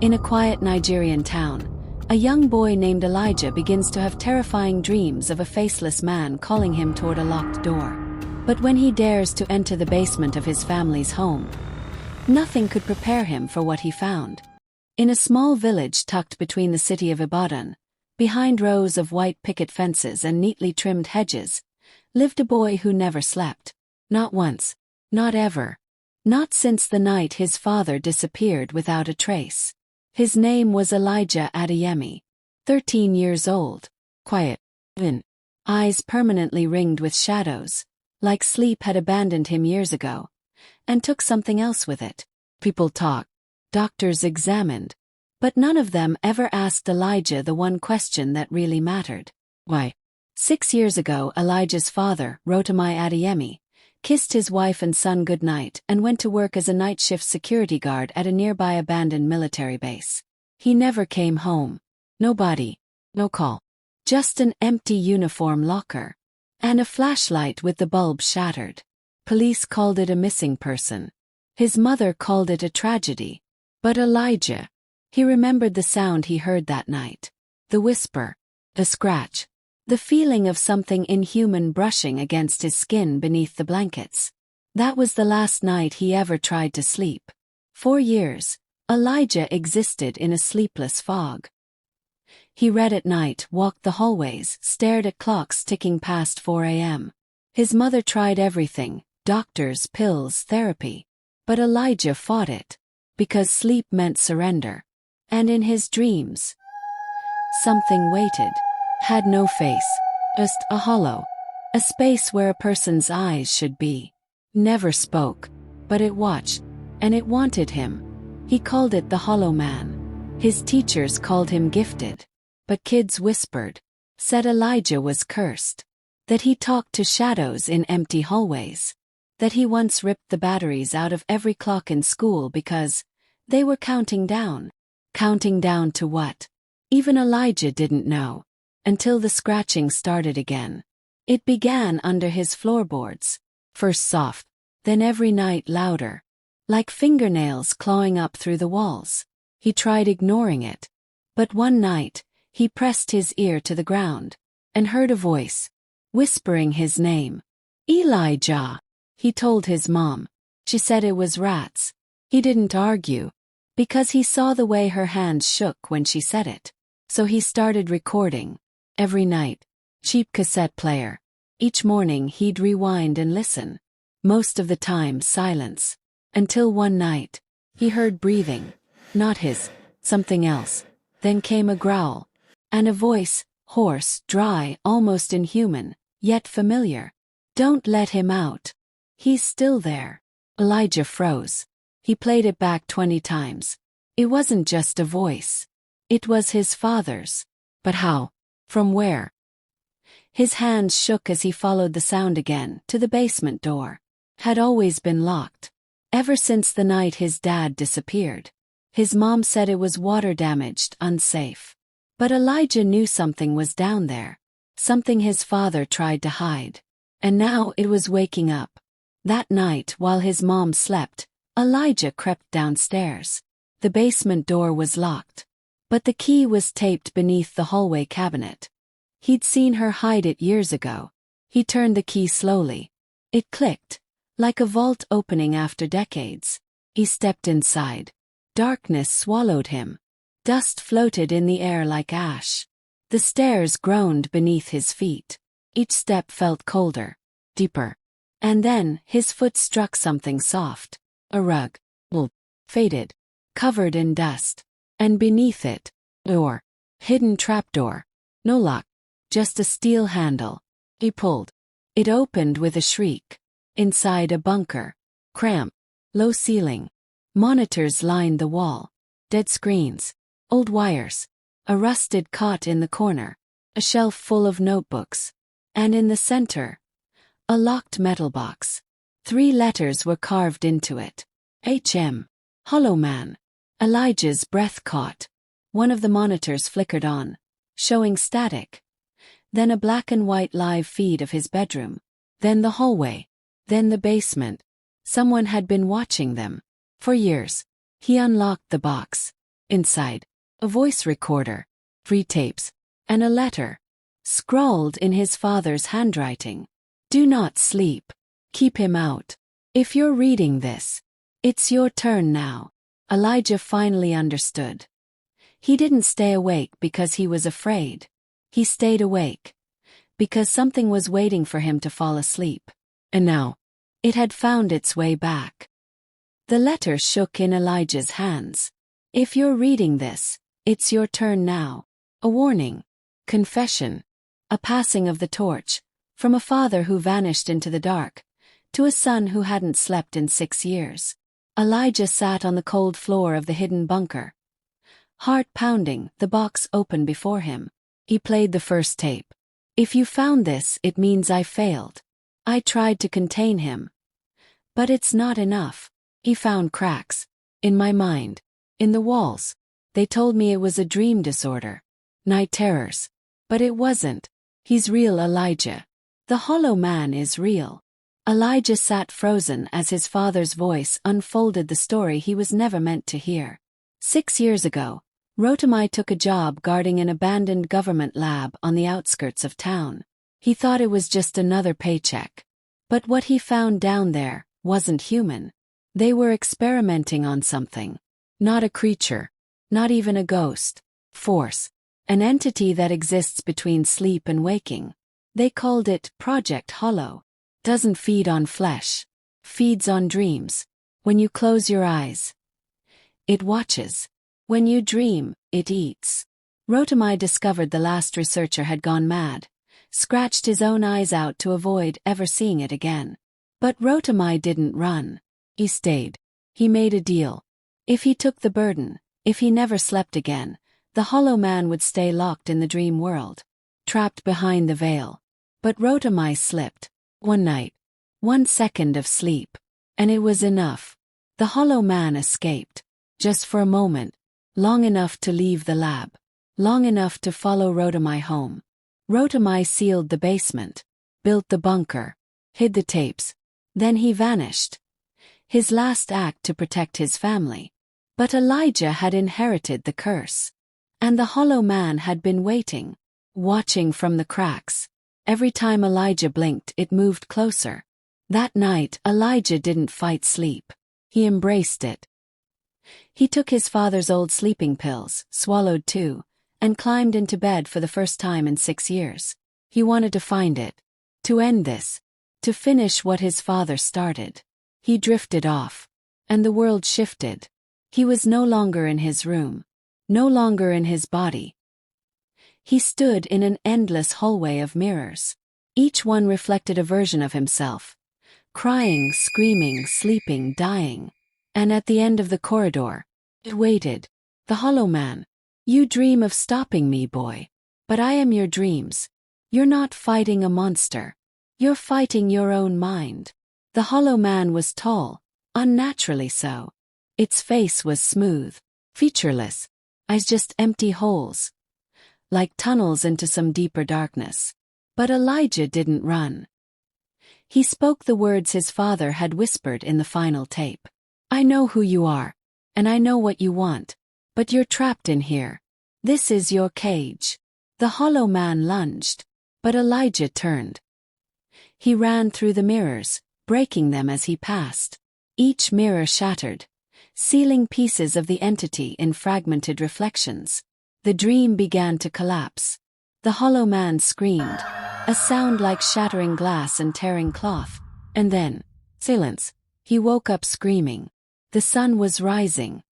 In a quiet Nigerian town, a young boy named Elijah begins to have terrifying dreams of a faceless man calling him toward a locked door. But when he dares to enter the basement of his family's home, nothing could prepare him for what he found. In a small village tucked between the city of Ibadan, behind rows of white picket fences and neatly trimmed hedges, lived a boy who never slept. Not once. Not ever. Not since the night his father disappeared without a trace. His name was Elijah Adeyemi, 13 years old, quiet, eyes permanently ringed with shadows, like sleep had abandoned him years ago, and took something else with it. People talked, doctors examined, but none of them ever asked Elijah the one question that really mattered. Why? 6 years ago Elijah's father, Rotimi Adeyemi, kissed his wife and son goodnight and went to work as a night shift security guard at a nearby abandoned military base. He never came home. No body, no call. Just an empty uniform locker. And a flashlight with the bulb shattered. Police called it a missing person. His mother called it a tragedy. But Elijah, he remembered the sound he heard that night. The whisper. The scratch. The feeling of something inhuman brushing against his skin beneath the blankets. That was the last night he ever tried to sleep. 4 years, Elijah existed in a sleepless fog. He read at night, walked the hallways, stared at clocks ticking past 4 a.m. His mother tried everything, doctors, pills, therapy. But Elijah fought it. Because sleep meant surrender. And in his dreams, something waited. Had no face. Just a hollow. A space where a person's eyes should be. Never spoke. But it watched. And it wanted him. He called it the Hollow Man. His teachers called him gifted. But kids whispered. Said Elijah was cursed. That he talked to shadows in empty hallways. That he once ripped the batteries out of every clock in school because they were counting down. Counting down to what? Even Elijah didn't know. Until the scratching started again. It began under his floorboards. First soft, then every night louder. Like fingernails clawing up through the walls. He tried ignoring it. But one night, he pressed his ear to the ground. And heard a voice. Whispering his name. Elijah. He told his mom. She said it was rats. He didn't argue. Because he saw the way her hands shook when she said it. So he started recording. Every night. Cheap cassette player. Each morning he'd rewind and listen. Most of the time silence. Until one night, he heard breathing. Not his, something else. Then came a growl. And a voice, hoarse, dry, almost inhuman, yet familiar. Don't let him out. He's still there. Elijah froze. He played it back 20 times. It wasn't just a voice. It was his father's. But how? From where? His hands shook as he followed the sound again, to the basement door. Had always been locked. Ever since the night his dad disappeared. His mom said it was water damaged, unsafe. But Elijah knew something was down there. Something his father tried to hide. And now it was waking up. That night, while his mom slept, Elijah crept downstairs. The basement door was locked. But the key was taped beneath the hallway cabinet. He'd seen her hide it years ago. He turned the key slowly. It clicked, like a vault opening after decades. He stepped inside. Darkness swallowed him. Dust floated in the air like ash. The stairs groaned beneath his feet. Each step felt colder, deeper. And then, his foot struck something soft. A rug. Wool. Faded. Covered in dust. And beneath it, door. Hidden trapdoor. No lock. Just a steel handle. He pulled. It opened with a shriek. Inside a bunker. Cramped. Low ceiling. Monitors lined the wall. Dead screens. Old wires. A rusted cot in the corner. A shelf full of notebooks. And in the center, a locked metal box. 3 letters were carved into it. HM. Hollow Man. Elijah's breath caught. One of the monitors flickered on, showing static. Then a black and white live feed of his bedroom. Then the hallway. Then the basement. Someone had been watching them. For years. He unlocked the box. Inside, a voice recorder, 3 tapes, and a letter, scrawled in his father's handwriting. Do not sleep. Keep him out. If you're reading this, it's your turn now. Elijah finally understood. He didn't stay awake because he was afraid. He stayed awake because something was waiting for him to fall asleep. And now, it had found its way back. The letter shook in Elijah's hands. If you're reading this, it's your turn now. A warning, confession, a passing of the torch, from a father who vanished into the dark, to a son who hadn't slept in 6 years. Elijah sat on the cold floor of the hidden bunker. Heart pounding, the box open before him. He played the first tape. If you found this, it means I failed. I tried to contain him. But it's not enough. He found cracks. In my mind. In the walls. They told me it was a dream disorder. Night terrors. But it wasn't. He's real, Elijah. The hollow man is real. Elijah sat frozen as his father's voice unfolded the story he was never meant to hear. 6 years ago, Rotamai took a job guarding an abandoned government lab on the outskirts of town. He thought it was just another paycheck. But what he found down there wasn't human. They were experimenting on something. Not a creature. Not even a ghost. Force. An entity that exists between sleep and waking. They called it Project Hollow. Doesn't feed on flesh. Feeds on dreams. When you close your eyes, it watches. When you dream, it eats. Rotamai discovered the last researcher had gone mad, scratched his own eyes out to avoid ever seeing it again. But Rotamai didn't run. He stayed. He made a deal. If he took the burden, if he never slept again, the hollow man would stay locked in the dream world, trapped behind the veil. But Rotamai slipped. One night. 1 second of sleep. And it was enough. The hollow man escaped. Just for a moment. Long enough to leave the lab. Long enough to follow Rotamai home. Rotamai sealed the basement. Built the bunker. Hid the tapes. Then he vanished. His last act to protect his family. But Elijah had inherited the curse. And the hollow man had been waiting. Watching from the cracks. Every time Elijah blinked, it moved closer. That night, Elijah didn't fight sleep. He embraced it. He took his father's old sleeping pills, swallowed 2, and climbed into bed for the first time in 6 years. He wanted to find it. To end this. To finish what his father started. He drifted off. And the world shifted. He was no longer in his room. No longer in his body. He stood in an endless hallway of mirrors. Each one reflected a version of himself. Crying, screaming, sleeping, dying. And at the end of the corridor, it waited. The hollow man. You dream of stopping me, boy. But I am your dreams. You're not fighting a monster. You're fighting your own mind. The hollow man was tall, unnaturally so. Its face was smooth, featureless. Eyes just empty holes. Like tunnels into some deeper darkness. But Elijah didn't run. He spoke the words his father had whispered in the final tape. I know who you are. And I know what you want. But you're trapped in here. This is your cage. The hollow man lunged. But Elijah turned. He ran through the mirrors, breaking them as he passed. Each mirror shattered, sealing pieces of the entity in fragmented reflections. The dream began to collapse. The hollow man screamed, a sound like shattering glass and tearing cloth. And then, silence. He woke up screaming. The sun was rising.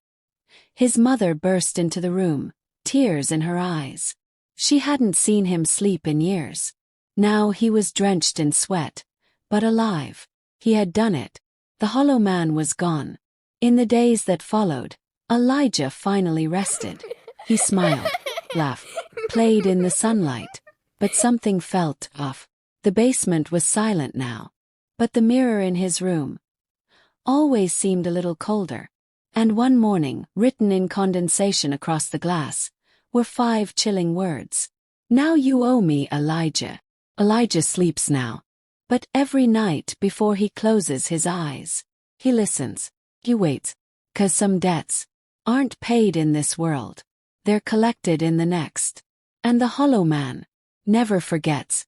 His mother burst into the room, tears in her eyes. She hadn't seen him sleep in years. Now he was drenched in sweat, but alive. He had done it. The hollow man was gone. In the days that followed, Elijah finally rested. He smiled, laughed, played in the sunlight. But something felt off. The basement was silent now. But the mirror in his room always seemed a little colder. And one morning, written in condensation across the glass, were 5 chilling words. Now you owe me, Elijah. Elijah sleeps now. But every night before he closes his eyes, he listens. He waits. 'Cause some debts aren't paid in this world. They're collected in the next. And the Hollow Man never forgets.